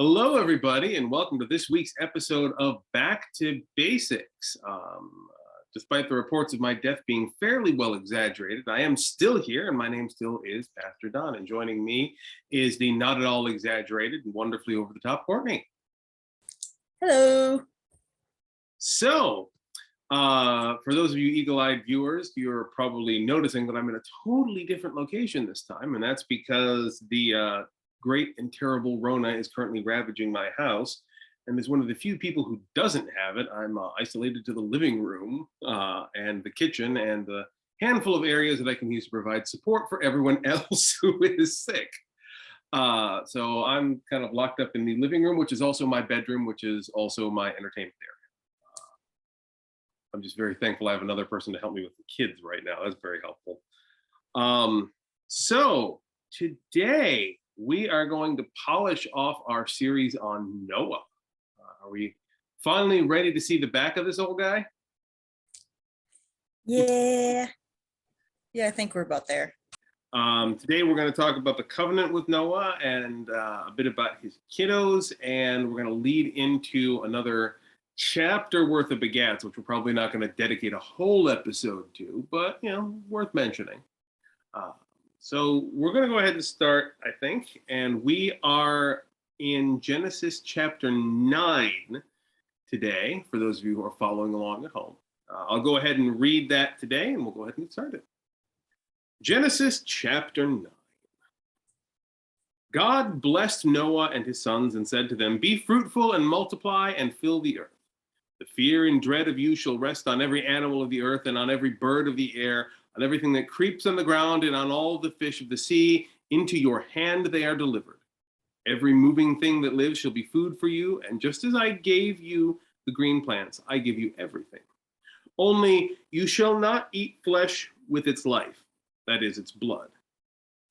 Hello, everybody, and welcome to this week's episode of Back to Basics. Despite the reports of my death being fairly well exaggerated, I am still here, and my name still is Pastor Don. And joining me is the not at all exaggerated and wonderfully over the top Courtney. Hello. So, for those of you eagle-eyed viewers, you're probably noticing that I'm in a totally different location this time, and that's because the great and terrible Rona is currently ravaging my house. And as one of the few people who doesn't have it, I'm isolated to the living room and the kitchen and the handful of areas that I can use to provide support for everyone else who is sick. So I'm kind of locked up in the living room, which is also my bedroom, which is also my entertainment area. I'm just very thankful I have another person to help me with the kids right now. That's very helpful. So today, we are going to polish off our series on Noah. Are we finally ready to see the back of this old guy? Yeah, I think we're about there. Today we're going to talk about the covenant with Noah and a bit about his kiddos, and we're going to lead into another chapter worth of begats, which we're probably not going to dedicate a whole episode to, but worth mentioning. So we're going to go ahead and start, I think, and we are in Genesis chapter 9 today, for those of you who are following along at home. I'll go ahead and read that today, and we'll go ahead and get started. Genesis chapter 9. God blessed Noah and his sons and said to them, "Be fruitful and multiply and fill the earth. The fear and dread of you shall rest on every animal of the earth and on every bird of the air, on everything that creeps on the ground and on all the fish of the sea. Into your hand they are delivered. Every moving thing that lives shall be food for you, and just as I gave you the green plants, I give you everything. Only you shall not eat flesh with its life, that is, its blood.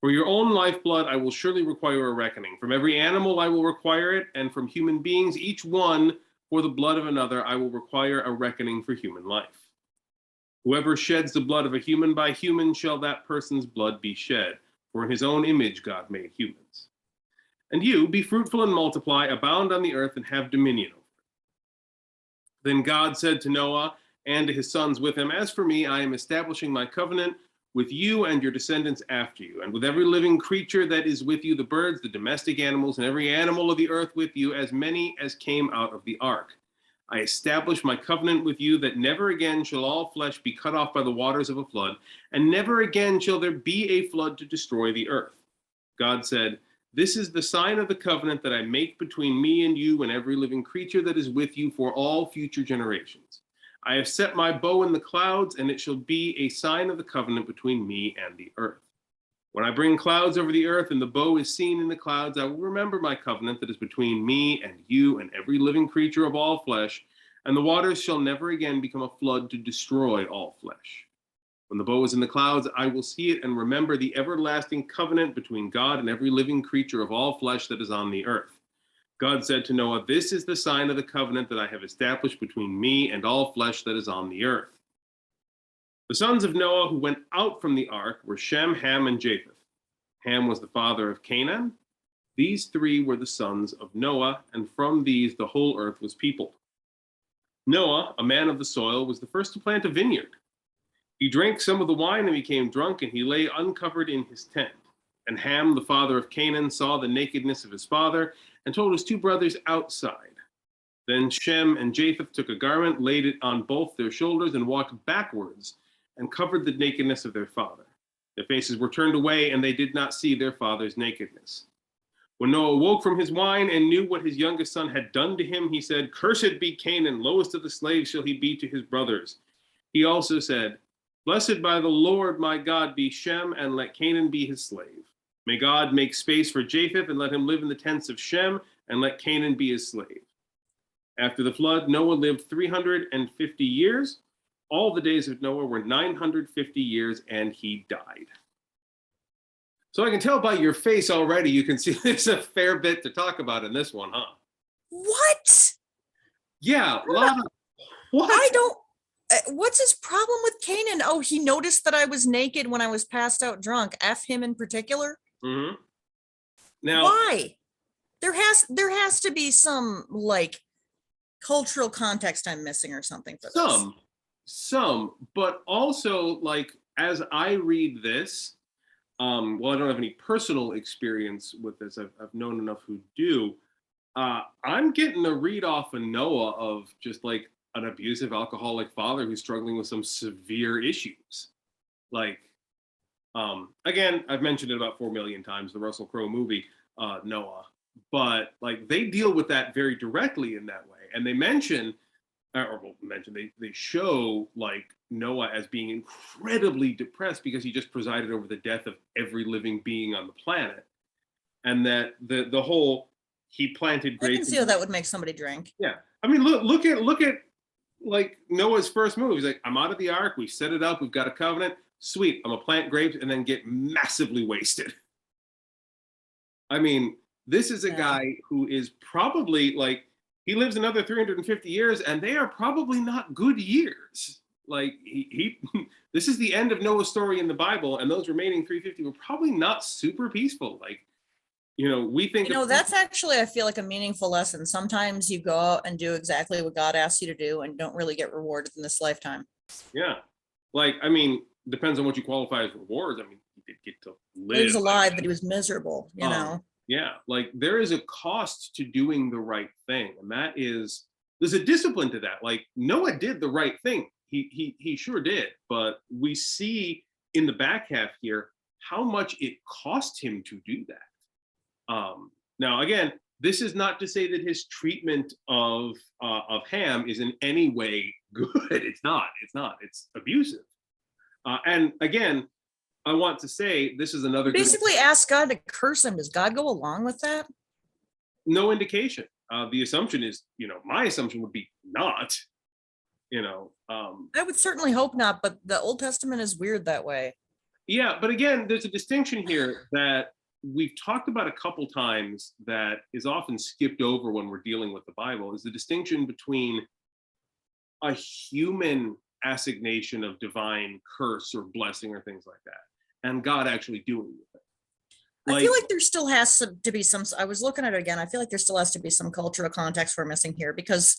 For your own lifeblood I will surely require a reckoning. From every animal I will require it, and from human beings, each one for the blood of another, I will require a reckoning for human life. Whoever sheds the blood of a human, by human shall that person's blood be shed. For in his own image God made humans. And you, be fruitful and multiply, abound on the earth, and have dominion over it." Then God said to Noah and to his sons with him, "As for me, I am establishing my covenant with you and your descendants after you, and with every living creature that is with you, the birds, the domestic animals, and every animal of the earth with you, as many as came out of the ark. I establish my covenant with you that never again shall all flesh be cut off by the waters of a flood, and never again shall there be a flood to destroy the earth." God said, "This is the sign of the covenant that I make between me and you and every living creature that is with you for all future generations. I have set my bow in the clouds, and it shall be a sign of the covenant between me and the earth. When I bring clouds over the earth and the bow is seen in the clouds, I will remember my covenant that is between me and you and every living creature of all flesh, and the waters shall never again become a flood to destroy all flesh. When the bow is in the clouds, I will see it and remember the everlasting covenant between God and every living creature of all flesh that is on the earth." God said to Noah, "This is the sign of the covenant that I have established between me and all flesh that is on the earth." The sons of Noah who went out from the ark were Shem, Ham, and Japheth. Ham was the father of Canaan. These three were the sons of Noah, and from these the whole earth was peopled. Noah, a man of the soil, was the first to plant a vineyard. He drank some of the wine and became drunk, and he lay uncovered in his tent. And Ham, the father of Canaan, saw the nakedness of his father and told his two brothers outside. Then Shem and Japheth took a garment, laid it on both their shoulders, and walked backwards and covered the nakedness of their father. Their faces were turned away, and they did not see their father's nakedness. When Noah woke from his wine and knew what his youngest son had done to him, he said, "Cursed be Canaan, lowest of the slaves shall he be to his brothers." He also said, "Blessed by the Lord my God be Shem, and let Canaan be his slave. May God make space for Japheth, and let him live in the tents of Shem, and let Canaan be his slave." After the flood, Noah lived 350 years. All the days of Noah were 950 years, and he died. So I can tell by your face already, you can see there's a fair bit to talk about in this one, huh? What? Yeah, a lot of what? I don't. What's his problem with Canaan? Oh, he noticed that I was naked when I was passed out drunk. F him in particular. Mm-hmm. Now, why? There has to be some like cultural context I'm missing or something for this. Some, but also like as I read this, well, I don't have any personal experience with this. I've known enough who do. I'm getting a read off of Noah of just like an abusive alcoholic father who's struggling with some severe issues. Like, again, I've mentioned it about 4 million times, the Russell Crowe movie, Noah, but like they deal with that very directly in that way. And they mention, they show like Noah as being incredibly depressed because he just presided over the death of every living being on the planet. And that the whole, he planted grapes. I can see how that would make somebody drink. Yeah. I mean, look at like Noah's first move. He's like, I'm out of the ark. We set it up. We've got a covenant. Sweet. I'm gonna plant grapes and then get massively wasted. I mean, this is a guy who is probably like, he lives another 350 years and they are probably not good years. Like he this is the end of Noah's story in the Bible, and those remaining 350 were probably not super peaceful. Like, we think, that's actually, I feel like a meaningful lesson. Sometimes you go out and do exactly what God asks you to do and don't really get rewarded in this lifetime. Yeah. Like, I mean, depends on what you qualify as rewards. I mean, he did get to live. He was alive, but he was miserable, know? Yeah. Like there is a cost to doing the right thing. And there's a discipline to that. Like Noah did the right thing. He sure did. But we see in the back half here how much it cost him to do that. Now, again, this is not to say that his treatment of Ham is in any way good. It's not. It's abusive. And again, I want to say this is another. Basically, ask God to curse him. Does God go along with that? No indication. The assumption is, my assumption would be not. I would certainly hope not, but the Old Testament is weird that way. Yeah, but again, there's a distinction here that we've talked about a couple times that is often skipped over when we're dealing with the Bible, is the distinction between a human assignation of divine curse or blessing or things like that, and God actually doing it. I feel like there still has to be some, I was looking at it again, I feel like there still has to be some cultural context we're missing here, because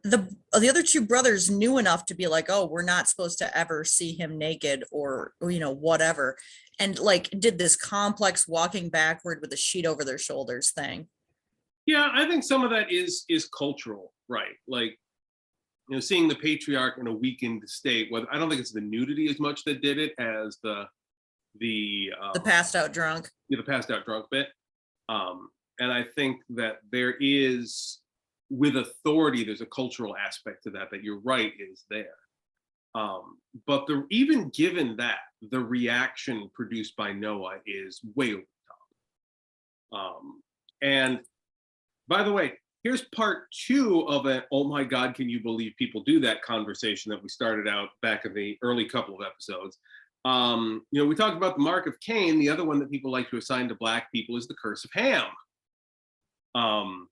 the other two brothers knew enough to be like, oh, we're not supposed to ever see him naked or whatever, and like did this complex walking backward with a sheet over their shoulders thing. Yeah, I think some of that is cultural, right? Like, seeing the patriarch in a weakened state. I don't think it's the nudity as much that did it as the passed out drunk. Yeah, the passed out drunk bit. And I think that there is, with authority, there's a cultural aspect to that you're right is there. But even given that, the reaction produced by Noah is way over the top. And by the way, here's part 2 of an "oh my God, can you believe people do that" conversation that we started out back in the early couple of episodes. We talked about the mark of Cain. The other one that people like to assign to Black people is the curse of Ham. And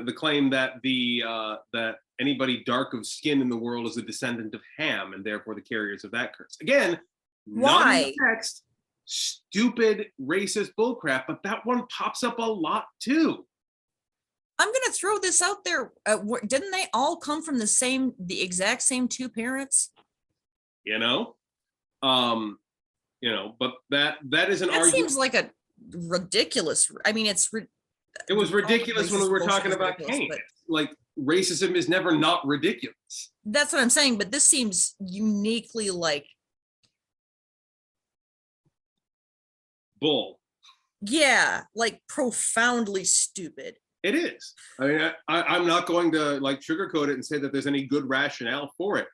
the claim that that anybody dark of skin in the world is a descendant of Ham, and therefore the carriers of that curse. Again, not in the text, stupid racist bullcrap, but that one pops up a lot too. I'm gonna throw this out there. Didn't they all come from the exact same two parents? But that is an argument. Seems like a ridiculous. I mean, it was ridiculous when we were talking about Cain. Like, racism is never not ridiculous. That's what I'm saying, but this seems uniquely like bull. Yeah, like profoundly stupid. It is. I mean, I'm not going to like sugarcoat it and say that there's any good rationale for it.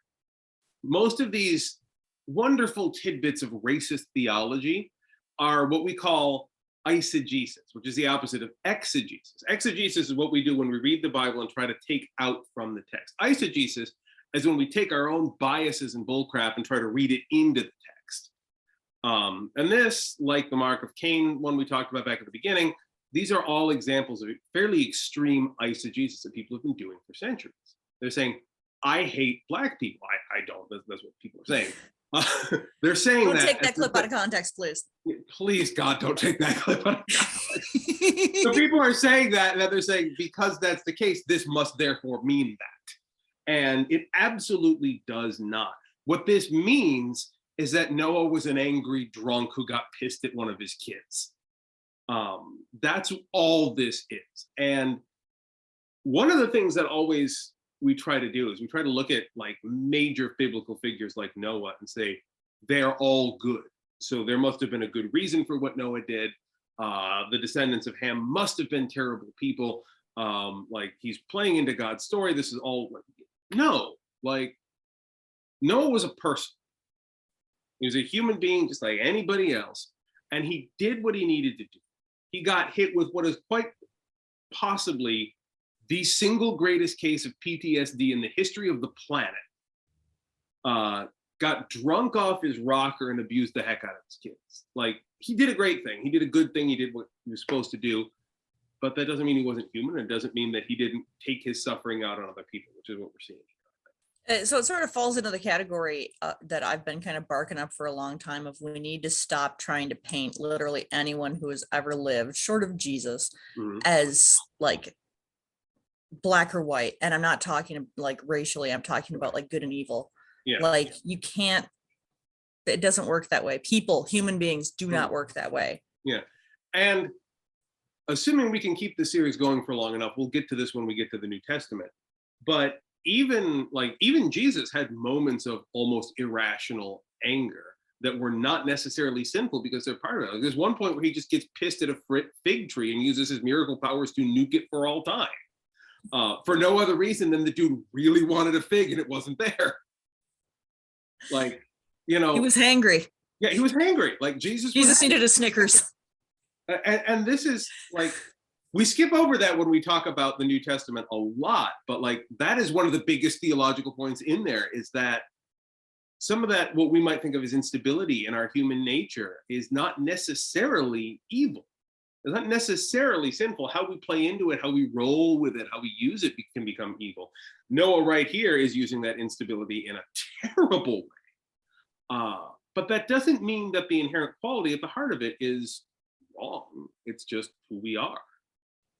Most of these wonderful tidbits of racist theology are what we call eisegesis, which is the opposite of exegesis. Exegesis is what we do when we read the Bible and try to take out from the text. Eisegesis is when we take our own biases and bullcrap and try to read it into the text. And this, like the mark of Cain one we talked about back at the beginning, these are all examples of fairly extreme eisegesis that people have been doing for centuries. They're saying, I hate Black people. I don't. That's what people are saying. They're saying don't that. Don't take that clip out of context, please. Please, God, don't take that clip out of context. So people are saying that they're saying because that's the case, this must therefore mean that. And it absolutely does not. What this means is that Noah was an angry drunk who got pissed at one of his kids. That's all this is. And one of the things that always we try to do is we try to look at like major biblical figures like Noah and say, they're all good. So there must have been a good reason for what Noah did. The descendants of Ham must have been terrible people. Like he's playing into God's story. This is all, no, like Noah was a person. He was a human being just like anybody else. And he did what he needed to do. He got hit with what is quite possibly the single greatest case of PTSD in the history of the planet. Got drunk off his rocker and abused the heck out of his kids. Like, he did a great thing. He did a good thing. He did what he was supposed to do. But that doesn't mean he wasn't human. It doesn't mean that he didn't take his suffering out on other people, which is what we're seeing. So it sort of falls into the category that I've been kind of barking up for a long time of we need to stop trying to paint literally anyone who has ever lived, short of Jesus, as like black or white. And I'm not talking like racially, I'm talking about like good and evil. Yeah. Like you can't, it doesn't work that way. People, human beings do not work that way. Yeah. And assuming we can keep the series going for long enough, we'll get to this when we get to the New Testament. But even Jesus had moments of almost irrational anger that were not necessarily sinful because they're part of it. Like, there's one point where he just gets pissed at a fig tree and uses his miracle powers to nuke it for all time. For no other reason than the dude really wanted a fig and it wasn't there. Like, you know, he was hangry. Yeah, he was hangry. Like Jesus needed a Snickers. And this is like, we skip over that when we talk about the New Testament a lot, but like that is one of the biggest theological points in there, is that some of that, what we might think of as instability in our human nature, is not necessarily evil. It's not necessarily sinful. How we play into it, how we roll with it, how we use it can become evil. Noah right here is using that instability in a terrible way. But that doesn't mean that the inherent quality at the heart of it is wrong. It's just who we are.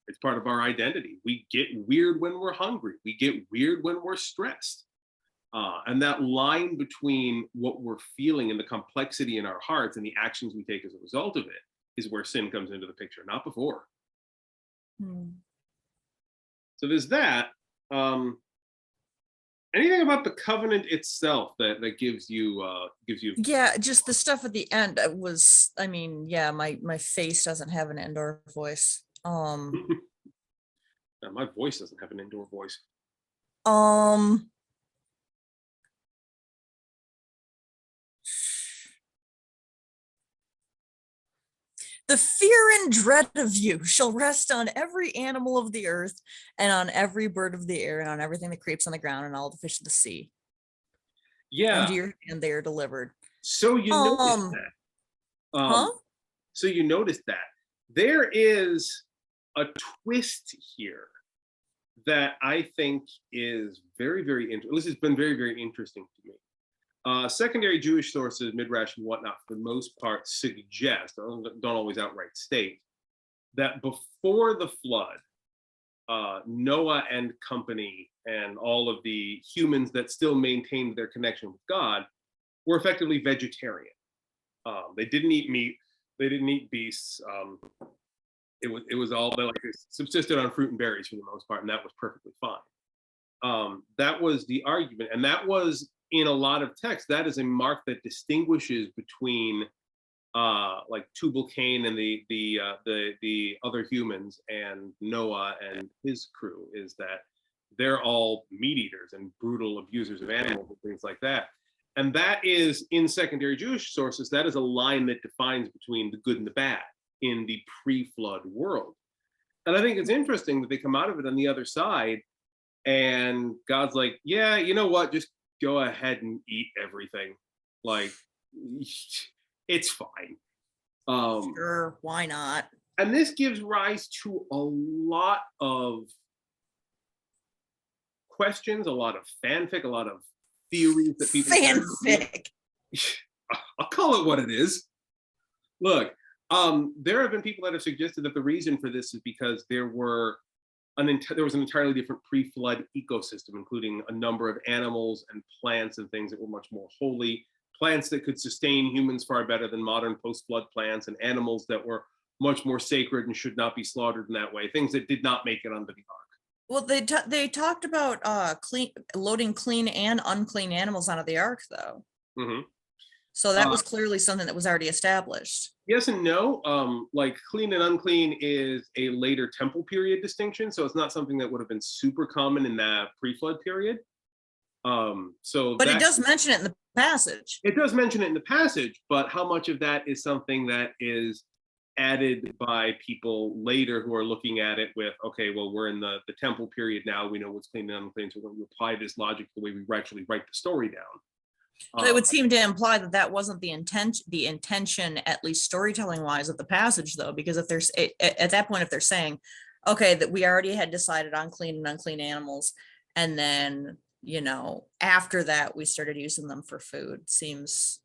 It's part of our identity. We get weird when we're hungry. We get weird when we're stressed. And that line between what we're feeling and the complexity in our hearts and the actions we take as a result of it is where sin comes into the picture, not before. So there's that. Anything about the covenant itself that gives you yeah, just the stuff at the end was, I mean, yeah, my face doesn't have an indoor voice. My voice doesn't have an indoor voice. The fear and dread of you shall rest on every animal of the earth and on every bird of the air and on everything that creeps on the ground and all the fish of the sea. Yeah. Into your hand they are delivered. So you notice that. So you notice that. There is a twist here that I think is very, very interesting. This has been very, very interesting to me. Secondary Jewish sources, Midrash and whatnot, for the most part, suggest, don't always outright state, that before the flood, Noah and company and all of the humans that still maintained their connection with God were effectively vegetarian. They didn't eat meat. They didn't eat beasts. It was all, they like subsisted on fruit and berries for the most part, and that was perfectly fine. That was the argument, and that was, in a lot of texts, that is a mark that distinguishes between like Tubal Cain and the other humans and Noah and his crew, is that they're all meat eaters and brutal abusers of animals and things like that. And that is, in secondary Jewish sources, that is a line that defines between the good and the bad in the pre-flood world. And I think it's interesting that they come out of it on the other side, and God's like, yeah, you know what, just go ahead and eat everything. Like, it's fine. Sure, why not? And this gives rise to a lot of questions, a lot of fanfic, a lot of theories that people fanfic. I'll call it what it is. Look, There have been people that have suggested that the reason for this is because there was an entirely different pre-flood ecosystem, including a number of animals and plants and things that were much more holy, plants that could sustain humans far better than modern post-flood plants, and animals that were much more sacred and should not be slaughtered in that way, things that did not make it onto the ark. Well, they talked about loading clean and unclean animals onto the ark, though. Mm-hmm. So that was clearly something that was already established. Yes and no. Like clean and unclean is a later temple period distinction, so it's not something that would have been super common in that pre-flood period. But it does mention it in the passage. It does mention it in the passage, but how much of that is something that is added by people later who are looking at it with, okay, well, we're in the temple period now, we know what's clean and unclean, so we're going to apply this logic to the way we actually write the story down. But it would seem to imply that that wasn't the intention, at least storytelling wise, of the passage, though, because if there's at that point, if they're saying, okay, that we already had decided on clean and unclean animals, and then, you know, after that we started using them for food, seems.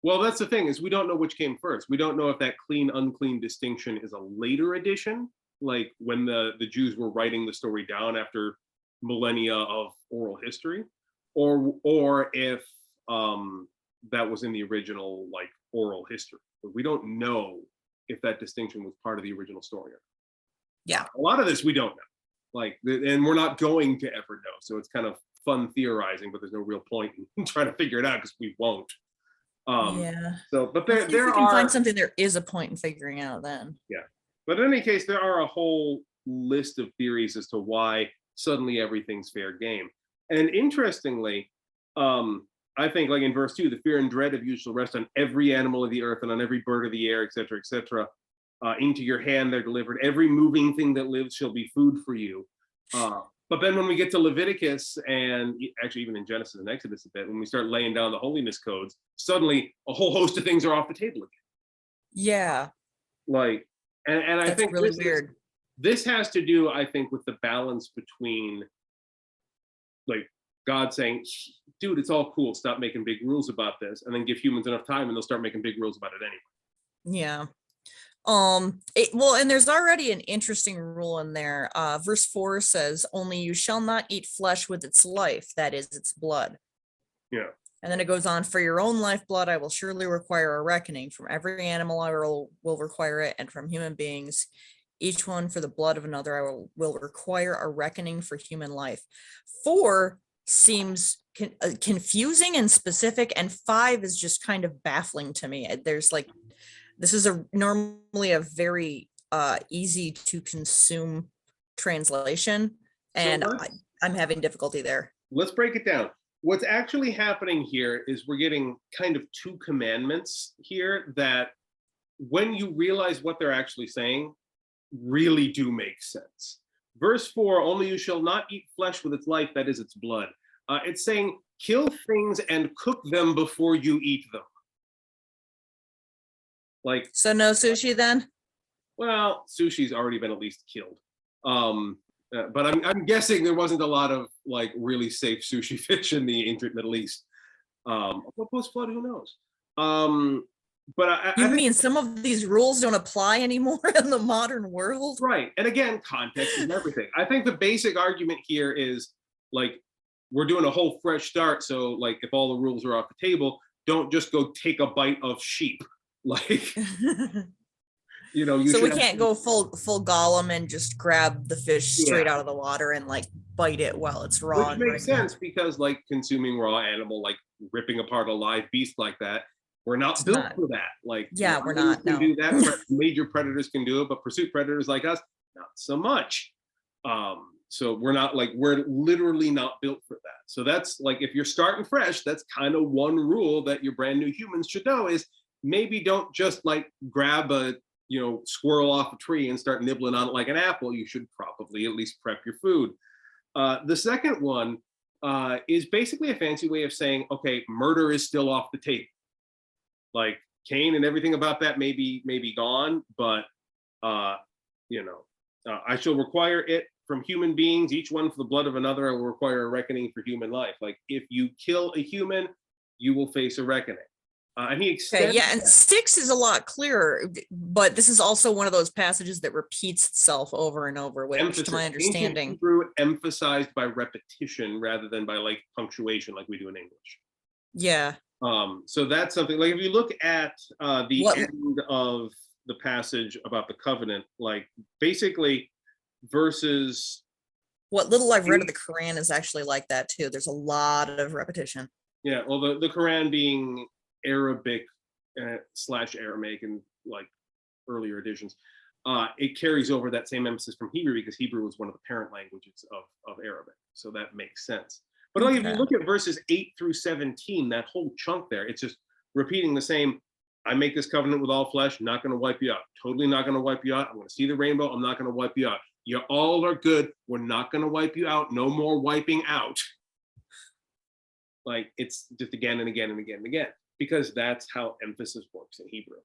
Well, that's the thing, is we don't know which came first. We don't know if that clean unclean distinction is a later addition, like when the Jews were writing the story down after millennia of oral history, or if that was in the original like oral history. But we don't know if that distinction was part of the original story. Yeah, a lot of this we don't know, like, and we're not going to ever know, so it's kind of fun theorizing, but there's no real point in trying to figure it out because we won't. Yeah. So, but there if we are can find something, there is a point in figuring out then. Yeah, but in any case, there are a whole list of theories as to why suddenly everything's fair game. And interestingly, I think, like in verse 2, the fear and dread of you shall rest on every animal of the earth and on every bird of the air, etc., etc. Into your hand they're delivered. Every moving thing that lives shall be food for you. But then when we get to Leviticus, and actually even in Genesis and Exodus a bit, when we start laying down the holiness codes, suddenly a whole host of things are off the table again. Yeah. Like, and I think really weird. This has to do, I think, with the balance between like God saying, dude, it's all cool, stop making big rules about this, and then give humans enough time and they'll start making big rules about it anyway. Yeah. Well, and there's already an interesting rule in there. Verse 4 says, only you shall not eat flesh with its life, that is its blood. Yeah. And then it goes on, for your own lifeblood, I will surely require a reckoning. From every animal, I will require it. And from human beings, each one for the blood of another, I will require a reckoning for human life. 4 seems confusing and specific, and 5 is just kind of baffling to me. There's like, this is normally a very easy to consume translation, and I'm having difficulty there. Let's break it down. What's actually happening here is we're getting kind of 2 commandments here that, when you realize what they're actually saying, really do make sense. Verse 4, only you shall not eat flesh with its life, that is its blood. It's saying, kill things and cook them before you eat them. Like, so no sushi then? Well, sushi's already been at least killed. But I'm guessing there wasn't a lot of like really safe sushi fish in the ancient Middle East. Post-flood, who knows? But I mean some of these rules don't apply anymore in the modern world? Right. And again, context is everything. I think the basic argument here is like, we're doing a whole fresh start. So like, if all the rules are off the table, don't just go take a bite of sheep. Like, you know, so we can't go full Gollum and just grab the fish straight out of the water and like bite it while it's raw. Which makes sense, because like consuming raw animal, like ripping apart a live beast like that, we're not built for that. Like, yeah, we're not. No. Do that. Major predators can do it, but pursuit predators like us, not so much. So we're not like, we're literally not built for that. So that's like, if you're starting fresh, that's kind of one rule that your brand new humans should know is, maybe don't just like grab a, you know, squirrel off a tree and start nibbling on it like an apple. You should probably at least prep your food. The second one is basically a fancy way of saying, okay, murder is still off the table. Like Cain and everything about that may be gone, but you know, I shall require it from human beings, each one for the blood of another. I will require a reckoning for human life. Like, if you kill a human, you will face a reckoning. And he Okay, extends. yeah, and 6 is a lot clearer, but this is also one of those passages that repeats itself over and over, which to my Ancient understanding, Hebrew emphasized by repetition rather than by like punctuation like we do in English. yeah. So that's something like if you look at the What- end of the passage about the covenant, like basically verses. What little I've read of the Quran is actually like that too. There's a lot of repetition. Yeah, well, the Quran being Arabic / Aramaic and like earlier editions, it carries over that same emphasis from Hebrew because Hebrew was one of the parent languages of Arabic. So that makes sense. But like, if you Okay. look at verses 8 through 17, that whole chunk there, it's just repeating the same. I make this covenant with all flesh, not going to wipe you out. Totally not going to wipe you out. I'm going to see the rainbow. I'm not going to wipe you out. You all are good. We're not going to wipe you out. No more wiping out. Like it's just again and again and again and again, because that's how emphasis works in Hebrew,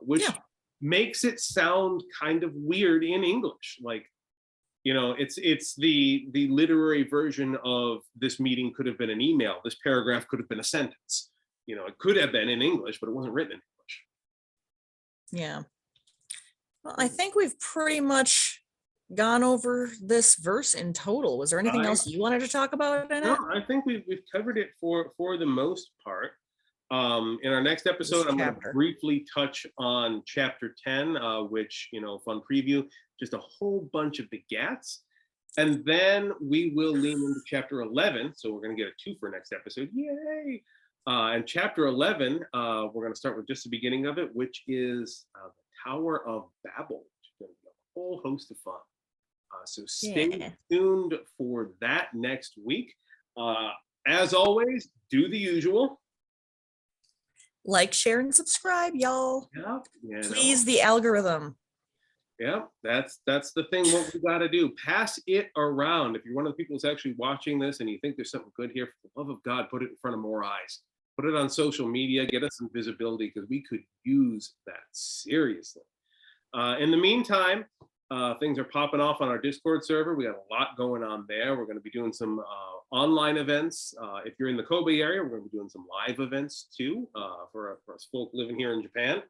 which makes it sound kind of weird in English. Like, you know, it's the literary version of this meeting could have been an email. This paragraph could have been a sentence. You know, it could have been in English, but it wasn't written in English. Yeah. Well, I think we've pretty much gone over this verse in total. Was there anything else you wanted to talk about in No, it? I think we've covered it for the most part. In our next episode, I'm going to briefly touch on chapter 10, which, you know, fun preview, just a whole bunch of begats. And then we will lean into chapter 11. So we're going to get a 2 for next episode. Yay! And chapter 11, we're going to start with just the beginning of it, which is the Tower of Babel, which is going to be a whole host of fun. So stay tuned for that next week. As always, do the usual. Like, share, and subscribe, y'all. Yeah, please, the algorithm. Yeah, that's the thing. What we got to do, pass it around. If you're one of the people who's actually watching this and you think there's something good here, for the love of God, put it in front of more eyes. Put it on social media. Get us some visibility because we could use that seriously. In the meantime, things are popping off on our Discord server. We got a lot going on there. We're going to be doing some online events. If you're in the Kobe area, we're going to be doing some live events too for us folk living here in Japan.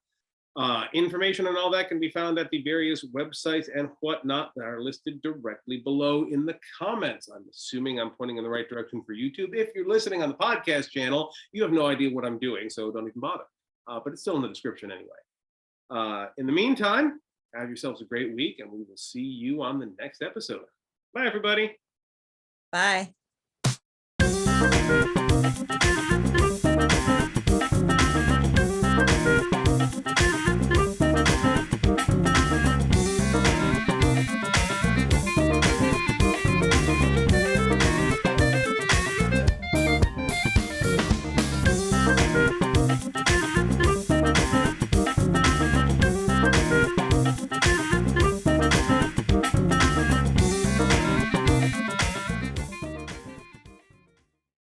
Information on all that can be found at the various websites and whatnot that are listed directly below in the comments. I'm assuming I'm pointing in the right direction for YouTube. If you're listening on the podcast channel, you have no idea what I'm doing, so don't even bother. But it's still in the description anyway. In the meantime, have yourselves a great week, and we will see you on the next episode. Bye, everybody. Bye.